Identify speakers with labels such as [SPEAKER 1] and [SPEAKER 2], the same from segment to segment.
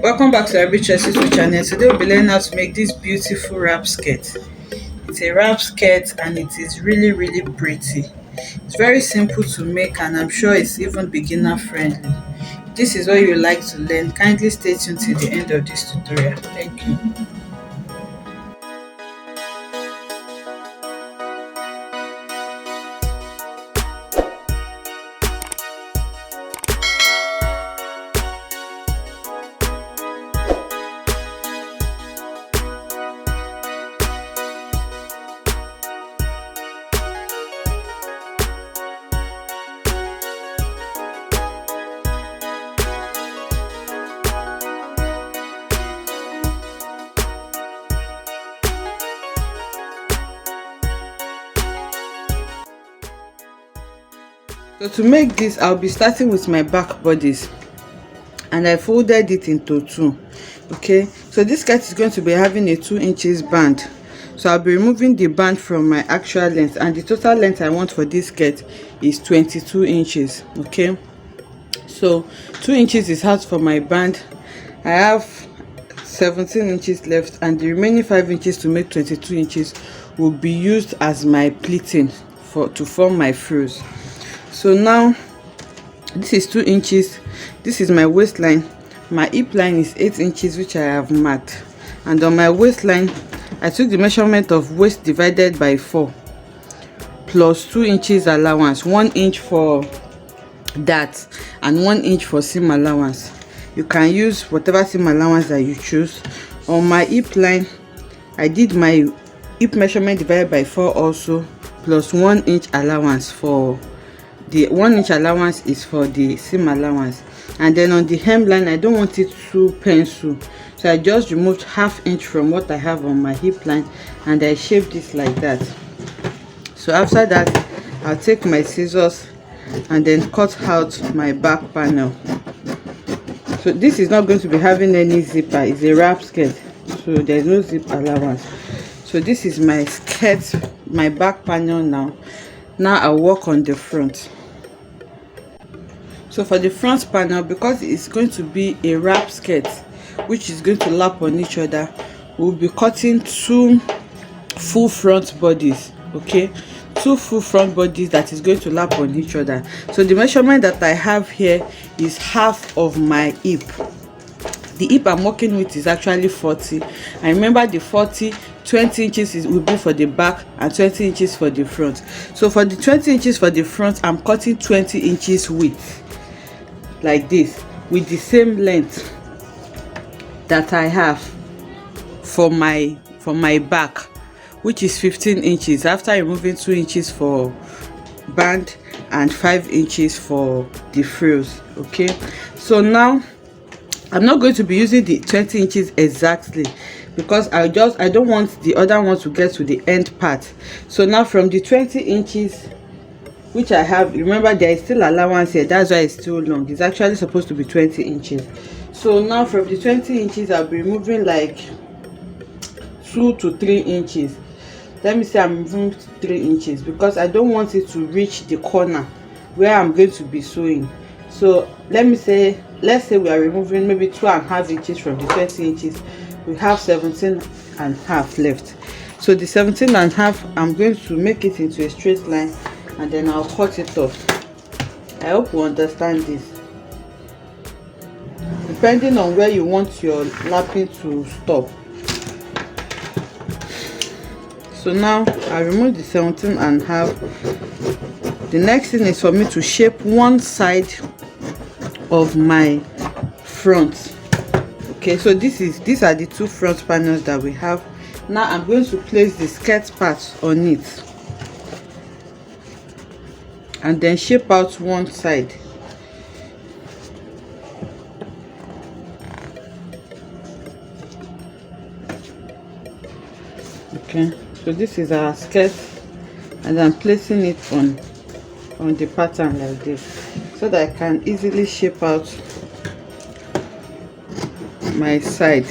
[SPEAKER 1] Welcome back to Arabic YouTube channel. Today we'll be learning how to make this beautiful wrap skirt. It's a wrap skirt and it is really pretty. It's very simple to make and I'm sure it's even beginner friendly. If this is what you like to learn, kindly stay tuned till the end of this tutorial. Thank you. So to make this, I'll be starting with my back bodies and I folded it into two. Okay, so this skirt is going to be having a 2 inches band, so I'll be removing the band from my actual length, and the total length I want for this skirt is 22 inches. Okay, so 2 inches is out for my band. I have 17 inches left and the remaining 5 inches to make 22 inches will be used as my pleating to form my frills. So now this is 2 inches, this is my waistline, my hip line is 8 inches which I have marked, and on my waistline I took the measurement of waist divided by 4 plus 2 inches allowance, 1 inch for that and 1 inch for seam allowance. You can use whatever seam allowance that you choose. On my hip line I did my hip measurement divided by 4 also, plus 1 inch allowance. For the 1 inch allowance is for the seam allowance. And then on the hemline I don't want it too pencil, so I just removed ½ inch from what I have on my hip line and I shaped this like that. So after that I'll take my scissors and then cut out my back panel. So this is not going to be having any zipper, it's a wrap skirt, so there's no zip allowance. So this is my skirt, my back panel. Now I'll work on the front. So for the front panel, because it's going to be a wrap skirt which is going to lap on each other, we'll be cutting 2 full front bodies. Okay, 2 full front bodies that is going to lap on each other. So the measurement that I have here is half of my hip. The hip I'm working with is actually 40. I remember the 40, 20 inches will be for the back and 20 inches for the front. So for the 20 inches for the front, I'm cutting 20 inches width like this, with the same length that I have for my back, which is 15 inches after removing 2 inches for band and 5 inches for the frills. Okay, so now I'm not going to be using the 20 inches exactly because I don't want the other one to get to the end part. So now from the 20 inches which I have, remember there is still allowance here, that's why it's still long. It's actually supposed to be 20 inches. So now from the 20 inches I'll be removing like 2 to 3 inches. Let me say I'm removing 3 inches because I don't want it to reach the corner where I'm going to be sewing. So let's say we are removing maybe 2.5 inches from the 20 inches. We have 17.5 left. So the 17.5, I'm going to make it into a straight line and then I'll cut it off. I hope you understand this. Depending on where you want your lapping to stop. So now I remove the 17.5. The next thing is for me to shape one side of my front. Okay, so these are the 2 front panels that we have. Now I'm going to place the skirt part on it and then shape out one side. Okay, so this is our skirt and I'm placing it on the pattern like this so that I can easily shape out my side.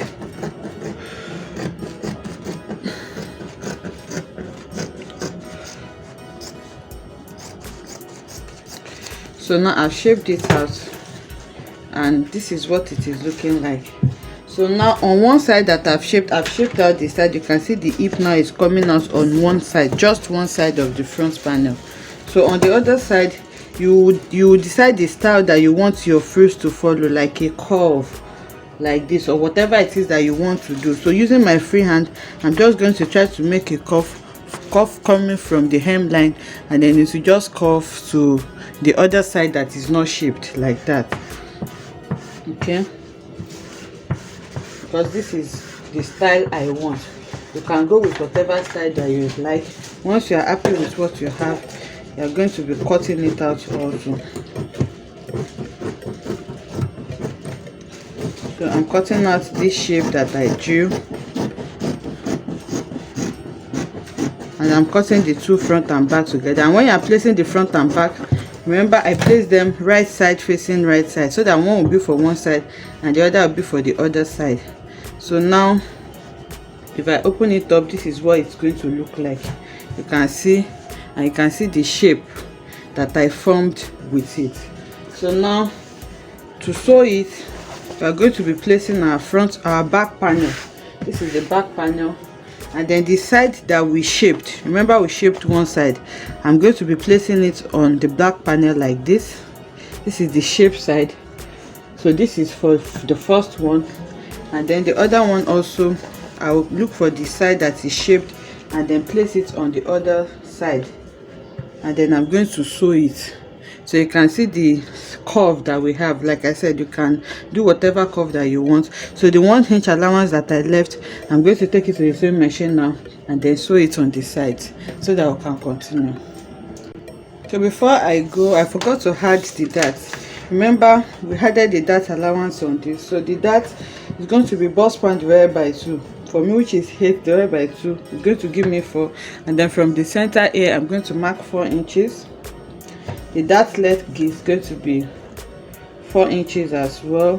[SPEAKER 1] So now I've shaped it out and this is what it is looking like. So now on one side that I've shaped out the side. You can see the hip now is coming out on one side, just one side of the front panel. So on the other side, you decide the style that you want your frills to follow, like a curve like this, or whatever it is that you want to do. So using my free hand, I'm just going to try to make a curve coming from the hemline, and then it will just curve to the other side that is not shaped like that. Okay, because this is the style I want. You can go with whatever style that you like. Once you are happy with what you have, you are going to be cutting it out also. So I'm cutting out this shape that I drew, and I'm cutting the two front and back together. And when you're placing the front and back, remember I place them right side facing right side, so that one will be for one side and the other will be for the other side. So now if I open it up, this is what it's going to look like. You can see, and you can see the shape that I formed with it. So now to sew it, we are going to be placing our back panel. This is the back panel, and then the side that we shaped, remember we shaped one side, I'm going to be placing it on the back panel like this. This is the shape side, so this is for the first one, and then the other one also I'll look for the side that is shaped and then place it on the other side, and then I'm going to sew it. So you can see the curve that we have. Like I said, you can do whatever curve that you want. So the 1 inch allowance that I left, I'm going to take it to the sewing machine now and then sew it on the sides so that we can continue. So before I go, I forgot to add the dart. Remember we added the dart allowance on this. So the dart is going to be bust span divided by 2 for me, which is 8 divided by 2 is going to give me 4, and then from the center here I'm going to mark 4 inches. The dart length is going to be 4 inches as well.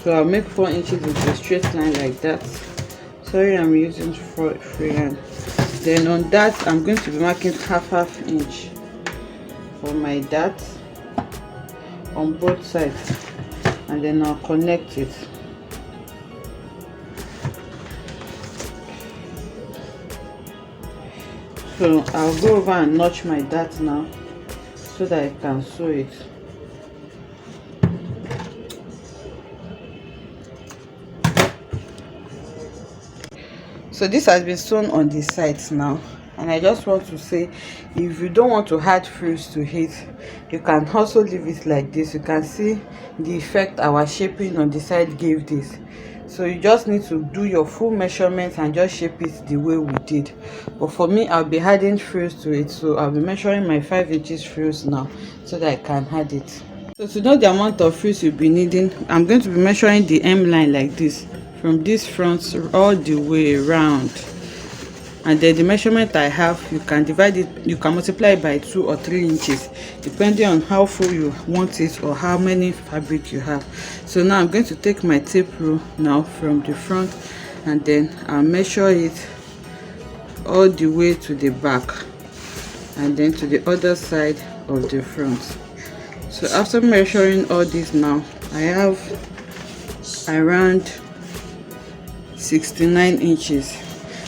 [SPEAKER 1] So I'll make 4 inches into a straight line like that. Sorry, I'm using freehand. Then on that, I'm going to be marking half inch for my dart on both sides, and then I'll connect it. So I'll go over and notch my dart now so that I can sew it. So this has been sewn on the sides now, and I just want to say, if you don't want to add frills to it, you can also leave it like this. You can see the effect our shaping on the side gave this. So you just need to do your full measurements and just shape it the way we did. But for me, I'll be adding frills to it, so I'll be measuring my 5 inches frills now so that I can add it. So to know the amount of frills you'll be needing, I'm going to be measuring the hemline like this, from this front all the way around, and then the measurement I have, you can divide it, you can multiply it by 2 or 3 inches depending on how full you want it or how many fabric you have. So now I'm going to take my tape rule now from the front, and then I'll measure it all the way to the back and then to the other side of the front. So after measuring all this, now I have around 69 inches.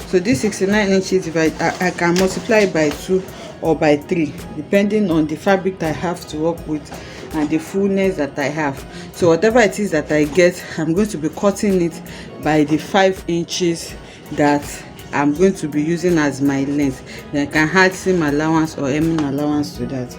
[SPEAKER 1] So this 69 inches, if I can multiply it by 2 or by 3 depending on the fabric that I have to work with and the fullness that I have. So whatever it is that I get, I'm going to be cutting it by the 5 inches that I'm going to be using as my length. Then I can add seam allowance or hemming allowance to that.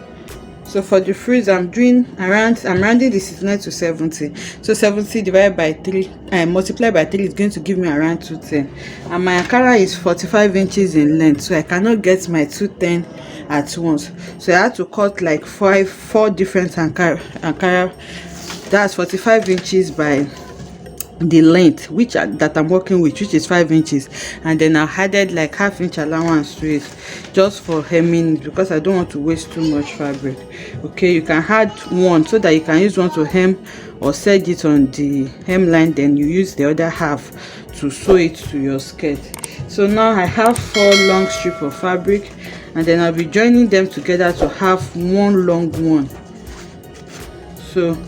[SPEAKER 1] So for the frills, I'm rounding the 69 to 70. So 70 divided by 3 and multiplied by 3 is going to give me around 210. And my Ankara is 45 inches in length, so I cannot get my 210 at once. So I had to cut like 4 different Ankara. That's 45 inches by the length that I'm working with, which is 5 inches, and then I added like ½ inch allowance to it just for hemming, because I don't want to waste too much fabric. Okay, you can add one so that you can use one to hem or set it on the hemline, then you use the other half to sew it to your skirt. So now I have 4 long strips of fabric, and then I'll be joining them together to have one long one. So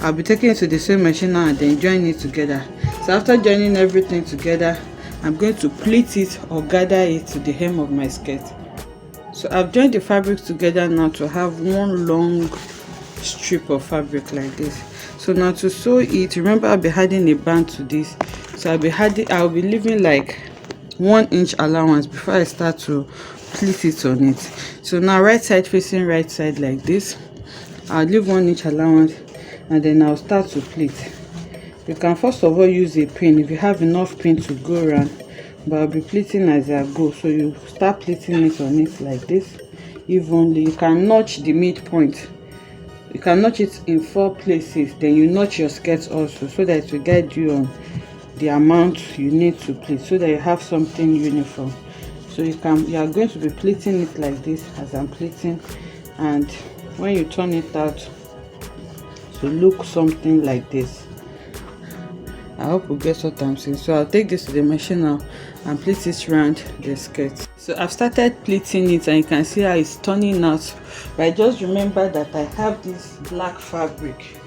[SPEAKER 1] I'll be taking it to the sewing machine now and then join it together. So after joining everything together, I'm going to pleat it or gather it to the hem of my skirt. So I've joined the fabrics together now to have one long strip of fabric like this. So now to sew it, remember I'll be adding a band to this. So I'll be leaving like 1 inch allowance before I start to pleat it on it. So now right side facing right side like this, I'll leave 1 inch allowance and then I'll start to pleat. You can first of all use a pin if you have enough pin to go around, but I'll be pleating as I go. So you start pleating it on it like this evenly. You can notch the midpoint. You can notch it in 4 places, then you notch your skirt also, so that it will guide you on the amount you need to pleat, so that you have something uniform. So you are going to be pleating it like this as I'm pleating, and when you turn it out to look something like this. I hope you get what I'm saying. So I'll take this to the machine now and pleat it around the skirt. So I've started pleating it and you can see how it's turning out. But I just remember that I have this black fabric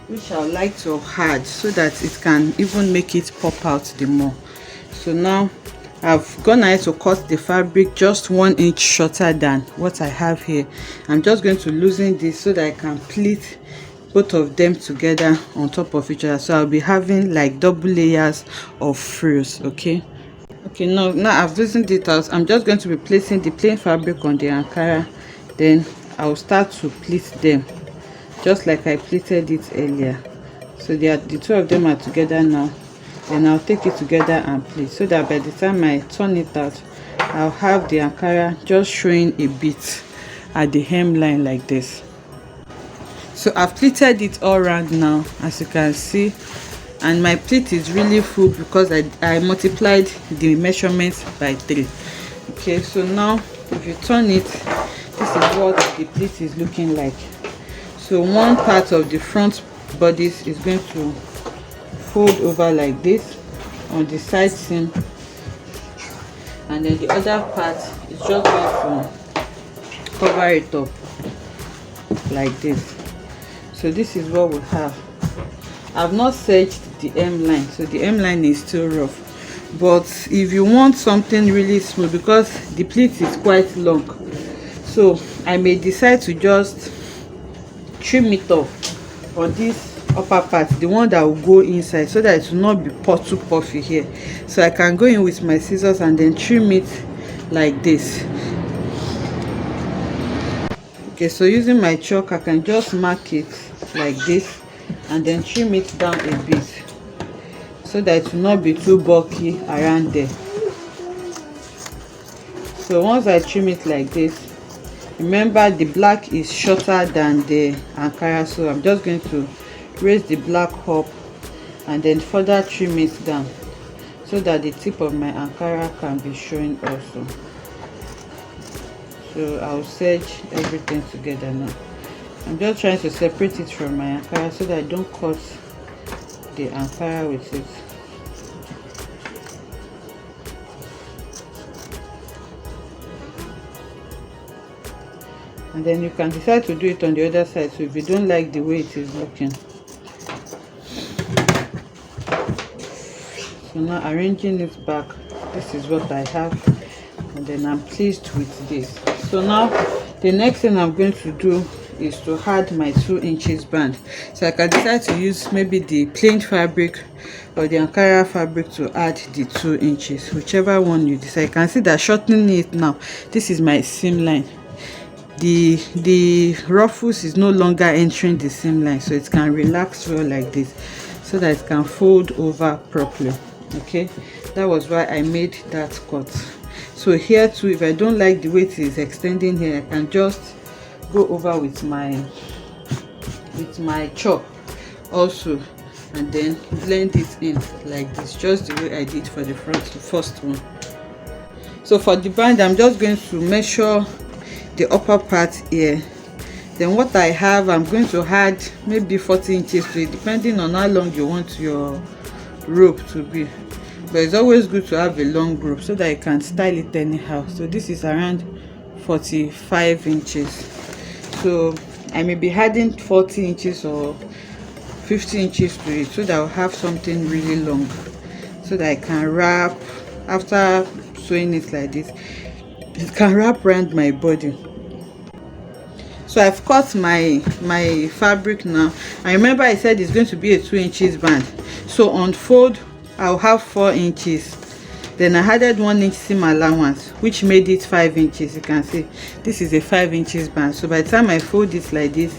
[SPEAKER 1] which I would like to add so that it can even make it pop out the more. So now I've gone ahead to cut the fabric just 1 inch shorter than what I have here. I'm just going to loosen this so that I can pleat both of them together on top of each other. So I'll be having like double layers of frills. Okay, now I've loosened it out. I'm just going to be placing the plain fabric on the Ankara, then I'll start to pleat them just like I pleated it earlier. So the two of them are together now, then I'll take it together and pleat, so that by the time I turn it out, I'll have the Ankara just showing a bit at the hemline like this. So I've pleated it all around now, as you can see, and my pleat is really full because I multiplied the measurements by 3. Okay, so now if you turn it, this is what the pleat is looking like. So one part of the front bodice is going to fold over like this on the side seam, and then the other part is just going to cover it up like this. So this is what we have. I've not serged the hemline, so the hemline is still rough. But if you want something really smooth, because the pleat is quite long, so I may decide to just trim it off on this upper part, the one that will go inside, so that it will not be too puffy here. So I can go in with my scissors and then trim it like this. Okay, so using my chalk, I can just mark it like this and then trim it down a bit so that it will not be too bulky around there. So once I trim it like this, remember the black is shorter than the Ankara, so I'm just going to raise the black up and then further trim it down so that the tip of my Ankara can be showing also. So I'll serge everything together now. I'm just trying to separate it from my Ankara so that I don't cut the Ankara with it. And then you can decide to do it on the other side, so if you don't like the way it is looking. So now arranging it back, this is what I have, and then I'm pleased with this. So now the next thing I'm going to do is to add my 2 inches band. So I can decide to use maybe the plain fabric or the Ankara fabric to add the 2 inches, whichever one you decide. You can see that shortening it now, this is my seam line. The ruffles is no longer entering the seam line, so it can relax well like this so that it can fold over properly. Okay, that was why I made that cut. So here too, if I don't like the way it is extending here, I can just go over with my chalk also and then blend it in like this, just the way I did for the first one. So for the band, I'm just going to measure the upper part here. Then what I have, I'm going to add maybe 40 inches to it, depending on how long you want your rope to be. But it's always good to have a long rope so that you can style it anyhow. So this is around 45 inches. So I may be adding 40 inches or 50 inches to it, so that I'll have something really long, so that I can wrap. After sewing it like this, it can wrap around my body. So I've cut my fabric now. I remember I said it's going to be a 2 inches band, so on fold I'll have 4 inches. Then I added 1 inch seam allowance, which made it 5 inches. You can see this is a 5 inches band, so by the time I fold it like this,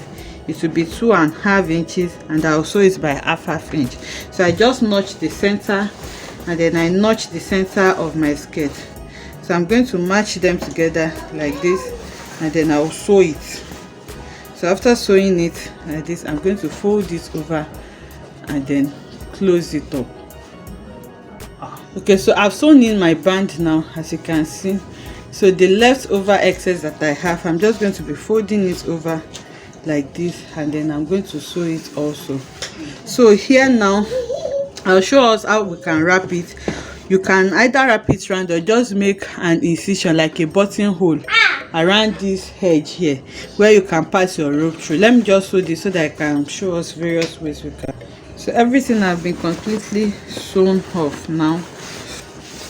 [SPEAKER 1] it will be 2.5 inches, and I'll sew it by half inch. So I just notch the center, and then I notch the center of my skirt. So I'm going to match them together like this, and then I'll sew it. So after sewing it like this, I'm going to fold this over and then close it up. Okay, so I've sewn in my band now, as you can see. So the leftover excess that I have, I'm just going to be folding it over like this, and then I'm going to sew it also. So here now, I'll show us how we can wrap it. You can either wrap it round or just make an incision like a buttonhole around this edge here, where you can pass your rope through. Let me just sew this so that I can show us various ways we can. So everything has been completely sewn off now.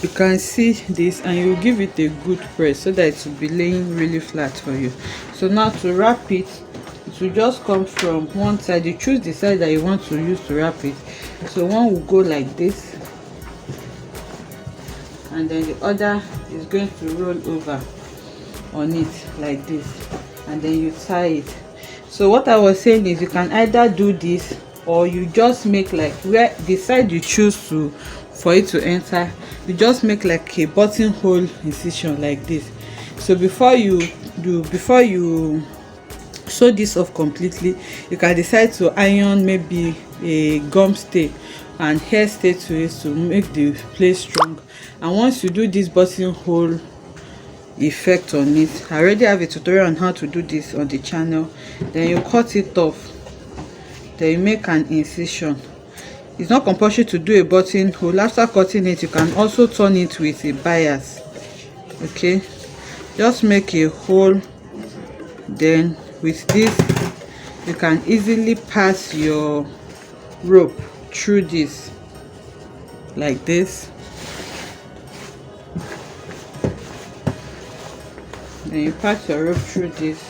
[SPEAKER 1] You can see this, and you give it a good press so that it will be laying really flat for you. So now to wrap it, it will just come from one side. You choose the side that you want to use to wrap it. So one will go like this, and then the other is going to roll over on it like this, and then you tie it. So what I was saying is, you can either do this, or you just make like where the side you choose to for it to enter, you just make like a buttonhole incision like this. So before you sew this off completely, you can decide to iron maybe a gum stay and hair stay to it to make the place strong. And once you do this buttonhole effect on it, I already have a tutorial on how to do this on the channel. Then you cut it off, then you make an incision. It's not compulsory to do a buttonhole. After cutting it, you can also turn it with a bias. Okay, just make a hole. Then with this, you can easily pass your rope through this like this. Then you pass your rope through this,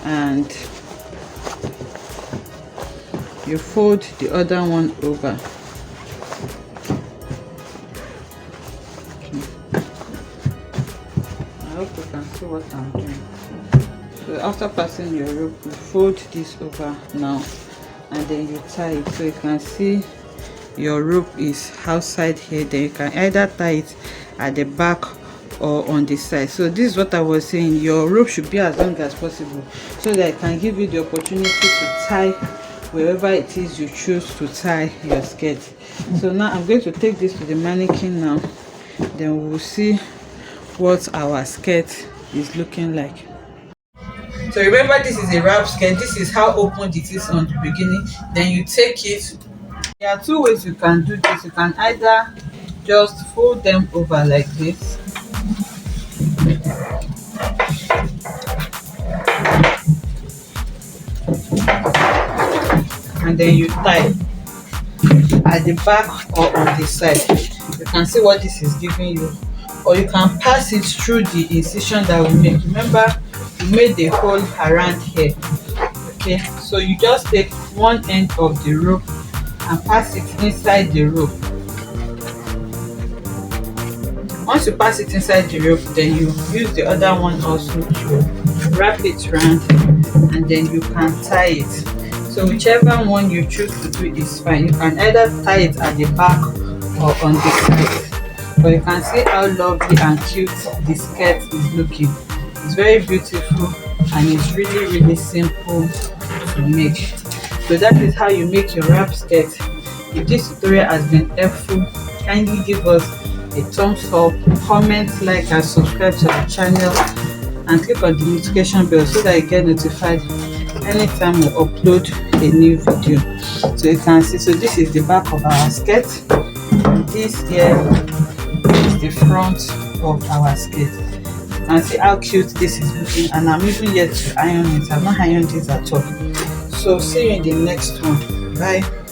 [SPEAKER 1] and you fold the other one over. Okay. I hope you can see what I'm doing. So after passing your rope, you fold this over now, and then you tie it. So you can see your rope is outside here. Then you can either tie it at the back or on the side. So this is what I was saying, your rope should be as long as possible, so that it can give you the opportunity to tie wherever it is you choose to tie your skirt. So now I'm going to take this to the mannequin now, then we will see what our skirt is looking like. So remember, this is a wrap skirt. This is how open it is on the beginning. Then you take it. There are two ways you can do this. You can either just fold them over like this, and then you tie at the back or on the side. You can see what this is giving you, or you can pass it through the incision that we made. Remember, we made the hole around here. Okay, so you just take one end of the rope and pass it inside the rope. Once you pass it inside the rope, then you use the other one also to wrap it around, and then you can tie it. So whichever one you choose to do is fine. You can either tie it at the back or on the side. But you can see how lovely and cute the skirt is looking. It's very beautiful, and it's really simple to make. So that is how you make your wrap skirt. If this tutorial has been helpful, kindly give us a thumbs up, comment, like, and subscribe to our channel, and click on the notification bell so that you get notified anytime we upload a new video. So you can see, so this is the back of our skirt, and this here is the front of our skirt. You can see how cute this is looking, and I'm even yet to iron it. I've not ironed this at all. So see you in the next one. Bye.